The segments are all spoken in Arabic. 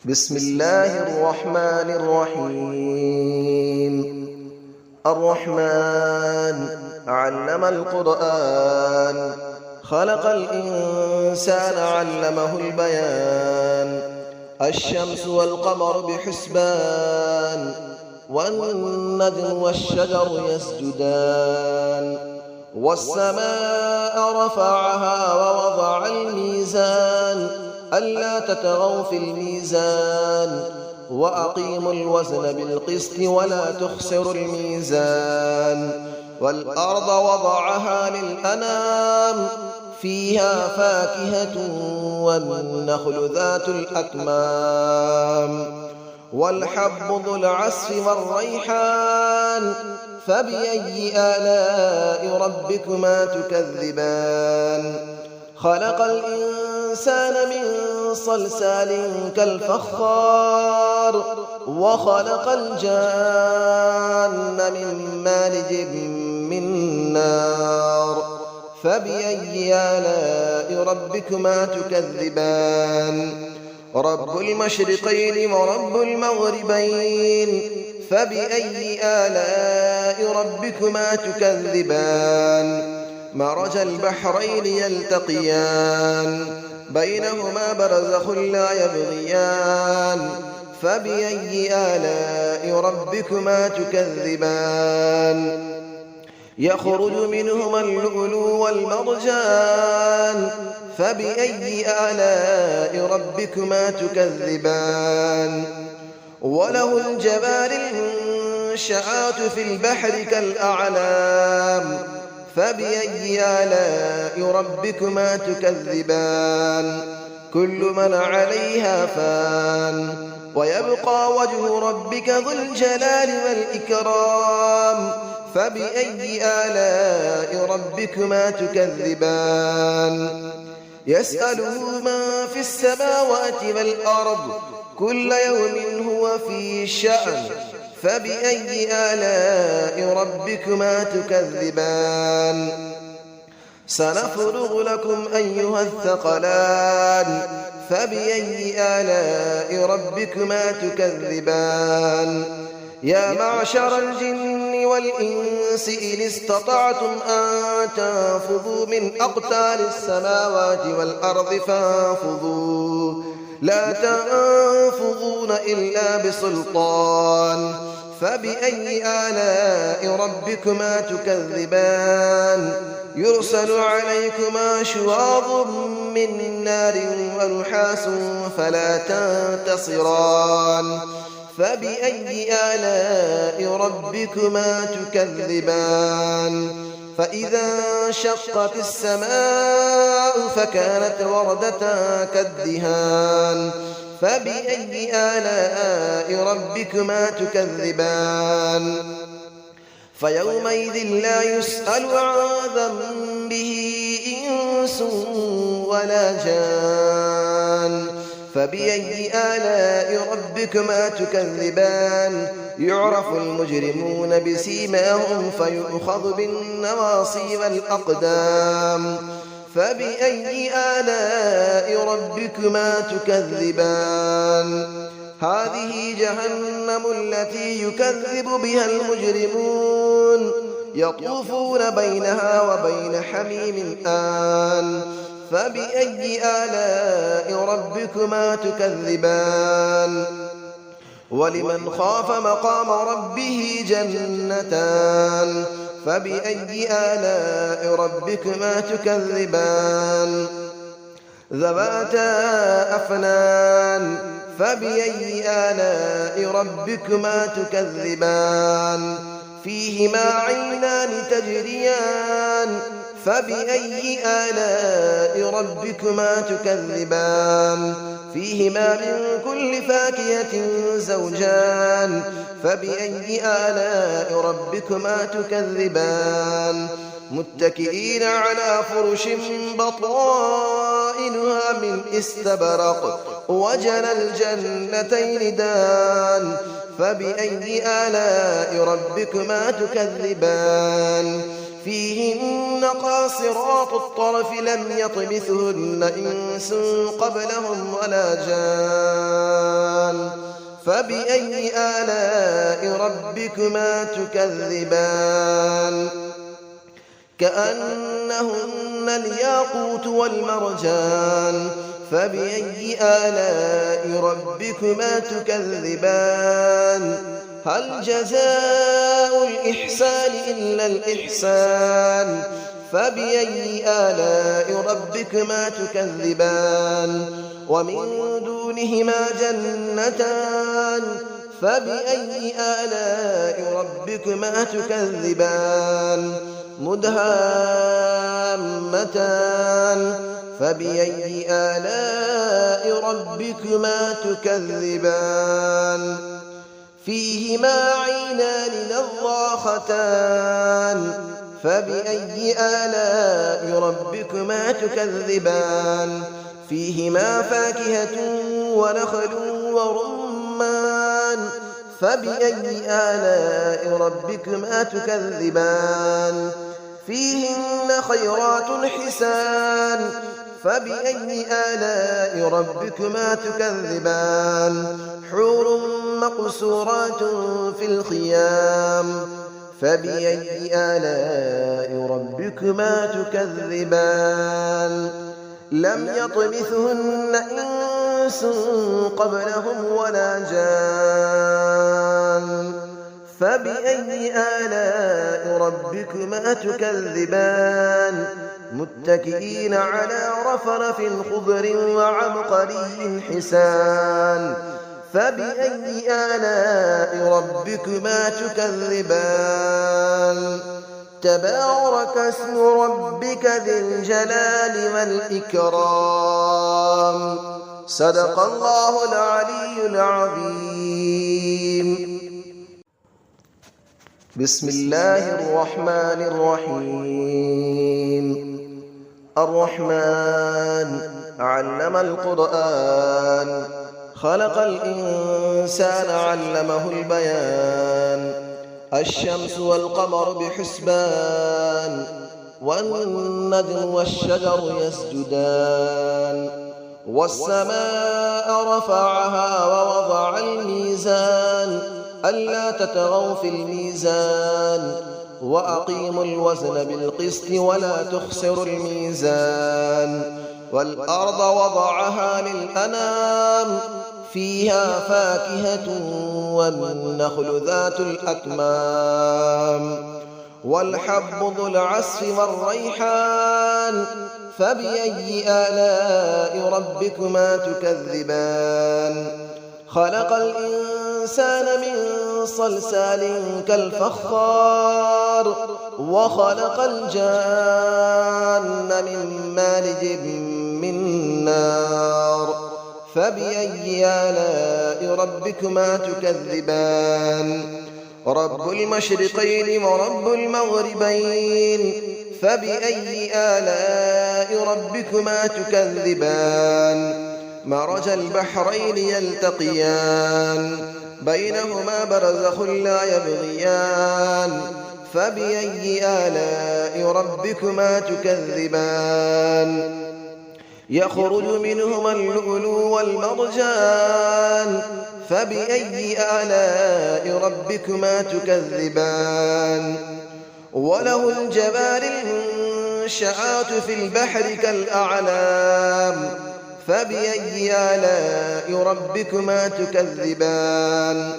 بسم الله الرحمن الرحيم. الرحمن علم القرآن، خلق الإنسان علمه البيان. الشمس والقمر بحسبان، والنجم والشجر يسجدان. والسماء رفعها ووضع الميزان، ألا تطغوا في الميزان، وأقيموا الوزن بالقسط ولا تخسروا الميزان. والأرض وضعها للأنام، فيها فاكهة والنخل ذات الأكمام. والحب ذو العصف والريحان، فبأي آلاء ربكما تكذبان. خلق الإنسان من صلصال كالفخار، وخلق الجان من مارج من نار. فبأي آلاء ربكما تكذبان. رب المشرقين ورب المغربين، فبأي آلاء ربكما تكذبان. مرج البحرين يلتقيان، بينهما برزخ لا يبغيان. فبأي آلاء ربكما تكذبان. يخرج منهما اللؤلؤ والمرجان، فبأي آلاء ربكما تكذبان. وله الجوار المنشآت في البحر كالأعلام، فبأي آلاء ربكما تكذبان. كل من عليها فان، ويبقى وجه ربك ذو الجلال والإكرام. فبأي آلاء ربكما تكذبان. يسأله من في السماوات والأرض، كل يوم هو في شأن. فبأي آلاء ربكما تكذبان. سنفرغ لكم أيها الثقلان، فبأي آلاء ربكما تكذبان. يا معشر الجن والإنس إن استطعتم أن تنفذوا من أقطار السماوات والأرض فانفذوا، لا تنفذون إلا بسلطان. فبأي آلاء ربكما تكذبان. يرسل عليكما شواظ من نار ونحاس فلا تنتصران. فبأي آلاء ربكما تكذبان. فإذا انشقت السماء فكانت وردة كالدهان. فبأي آلاء ربكما تكذبان. فيومئذ لا يسأل عن ذنبه إنس ولا جان. فبأي آلاء ربكما تكذبان. يعرف المجرمون بسيماهم فيؤخذ بالنواصي والأقدام. فبأي آلاء ربكما تكذبان. هذه جهنم التي يكذب بها المجرمون، يطوفون بينها وبين حميم آن. فبأي آلاء ربكما تكذبان. ولمن خاف مقام ربه جنتان. فبأي آلاء ربكما تكذبان. ذواتا أفنان. فبأي آلاء ربكما تكذبان. فيهما عينان تجريان. فبأي آلاء ربكما تكذبان. فيهما من كل فاكهة زوجان. فبأي آلاء ربكما تكذبان. متكئين على فرش بطائنها من استبرق، وجنى الجنتين دان. فبأي آلاء ربكما تكذبان. فيهن قاصرات الطرف لم يطمثهن إنس قبلهم ولا جان. فبأي آلاء ربكما تكذبان كأنهن الياقوت والمرجان فبأي آلاء ربكما تكذبان هل جزاء الإحسان إلا الإحسان فبأي آلاء ربكما تكذبان ومن دونهما جنتان فبأي آلاء ربكما تكذبان مدهامتان فبأي آلاء ربكما تكذبان فيهما عينان نضاختان فبأي آلاء ربكما تكذبان فيهما فاكهة ونخل ورمان فبأي آلاء ربكما تكذبان فيهن خيرات حسان فبأي آلاء ربكما تكذبان حور مقصورات في الخيام فبأي آلاء ربكما تكذبان لم يطمثهن إنس قبلهم ولا جان فبأي آلاء ربكما تكذبان متكئين على رفرف خضر وعبقري حسان فبأي آلاء ربكما تكذبان تبارك اسم ربك ذي الجلال والإكرام صدق الله العلي العظيم بسم الله الرحمن الرحيم الرحمن علم القرآن خلق الإنسان علمه البيان الشمس والقمر بحسبان والنجم والشجر يسجدان والسماء رفعها ووضع الميزان ألا تطغوا في الميزان وأقيموا الوزن بالقسط ولا تخسروا الميزان والأرض وضعها للأنام فيها فاكهة والنخل ذات الأكمام والحب ذو العصف والريحان فبأي آلاء ربكما تكذبان خلق الإنسان من صلصال كالفخار وخلق الجان من مارج من نار فبأي آلاء ربكما تكذبان رب المشرقين ورب المغربين فبأي آلاء ربكما تكذبان مرج البحرين يلتقيان بينهما برزخ لا يبغيان فبأي آلاء ربكما تكذبان يخرج منهما اللؤلؤ والمرجان فبأي آلاء ربكما تكذبان وله الجبال المنشآت في البحر كالأعلام فبأي آلاء ربكما تكذبان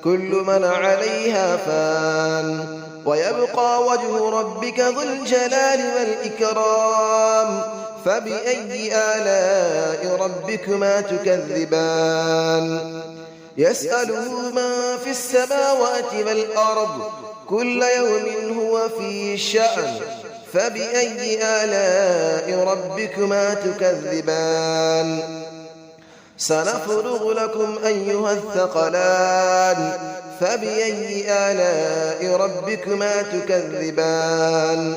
كل من عليها فان ويبقى وجه ربك ذو الجلال والإكرام فبأي آلاء ربكما تكذبان يسأله من في السماوات والأرض كل يوم هو في شأن فبأي آلاء ربكما تكذبان سنفرغ لكم أيها الثقلان فبأي آلاء ربكما تكذبان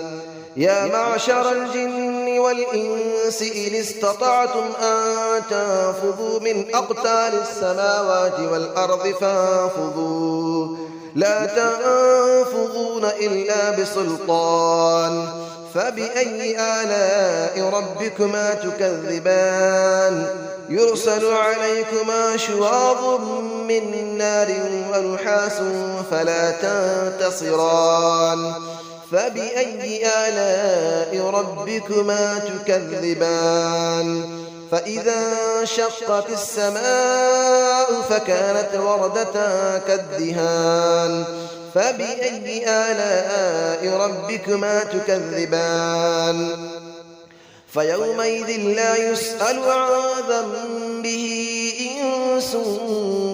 يا معشر الجن والإنس إن استطعتم أن تنفذوا من أقطار السماوات والأرض فانفذوا لا تنفذون إلا بسلطان فبأي آلاء ربكما تكذبان يرسل عليكما شواظ من نار ونحاس فلا تنتصران فبأي آلاء ربكما تكذبان فإذا انشقت السماء فكانت وردة كالدهان فبأي آلاء ربكما تكذبان فيومئذ لا يسأل عن ذنبه إنس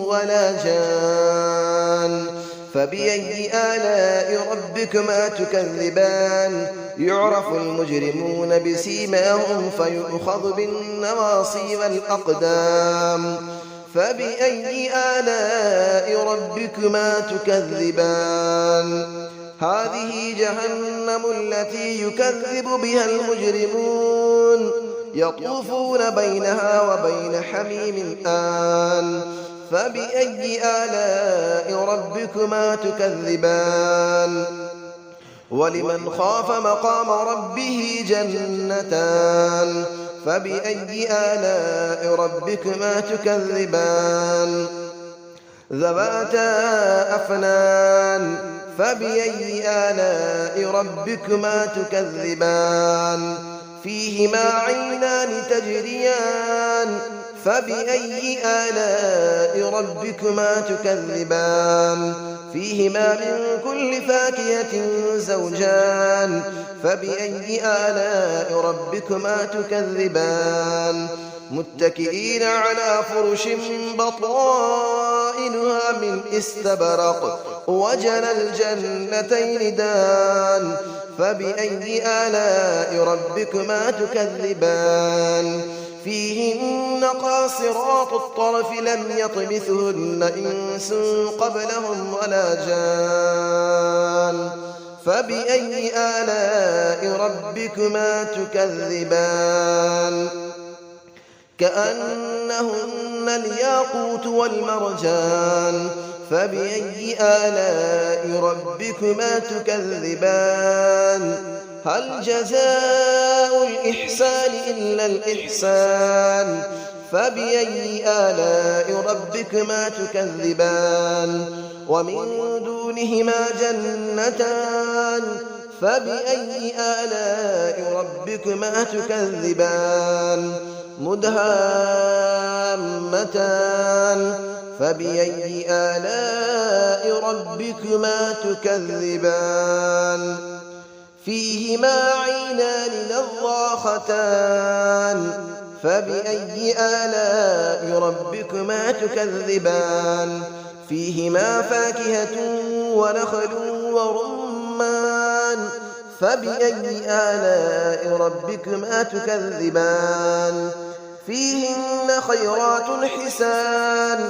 ولا جان فبأي آلاء ربكما تكذبان يعرف المجرمون بسيماهم فيؤخذ بالنواصي والأقدام فبأي آلاء ربكما تكذبان هذه جهنم التي يكذب بها المجرمون يطوفون بينها وبين حميم آن فبأي آلاء ربكما تكذبان ولمن خاف مقام ربه جنتان فبأي آلاء ربكما تكذبان ذواتا أفنان فبأي آلاء ربكما تكذبان فيهما عينان تجريان فبأي آلاء ربكما تكذبان فيهما من كل فاكهة زوجان فبأي آلاء ربكما تكذبان متكئين على فرش بطائنها من استبرق وجنى الجنتين دان فبأي آلاء ربكما تكذبان فيهن قاصرات الطرف لم يطمثهن إنس قبلهم ولا جان فبأي آلاء ربكما تكذبان كأنهن الياقوت والمرجان فبأي آلاء ربكما تكذبان هل جزاء الإحسان إلا الإحسان فبأي آلاء ربكما تكذبان ومن دونهما جنتان فبأي آلاء ربكما تكذبان مدهامتان فبأي آلاء ربكما تكذبان فيهما عينان نضاختان فبأي آلاء ربكما تكذبان فيهما فاكهة ونخل ورمان فبأي آلاء ربكما تكذبان فيهن خيرات حسان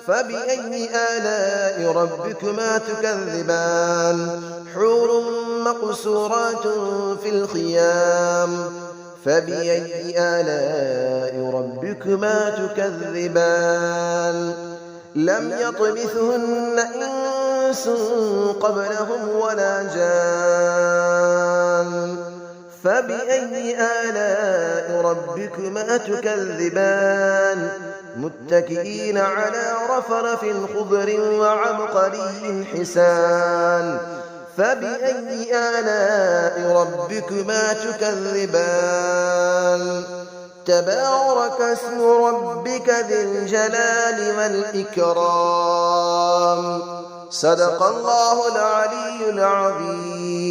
فبأي آلاء ربكما تكذبان حور مقصورات في الخيام فبأي آلاء ربكما تكذبان لم يطمثهن إنس قبلهم ولا جان فبأي آلاء ربكما تكذبان متكئين على رفرف خضر وعبقري حسان فبأي آلاء ربكما تكذبان تبارك اسم ربك ذي الجلال والإكرام صدق الله العلي العظيم.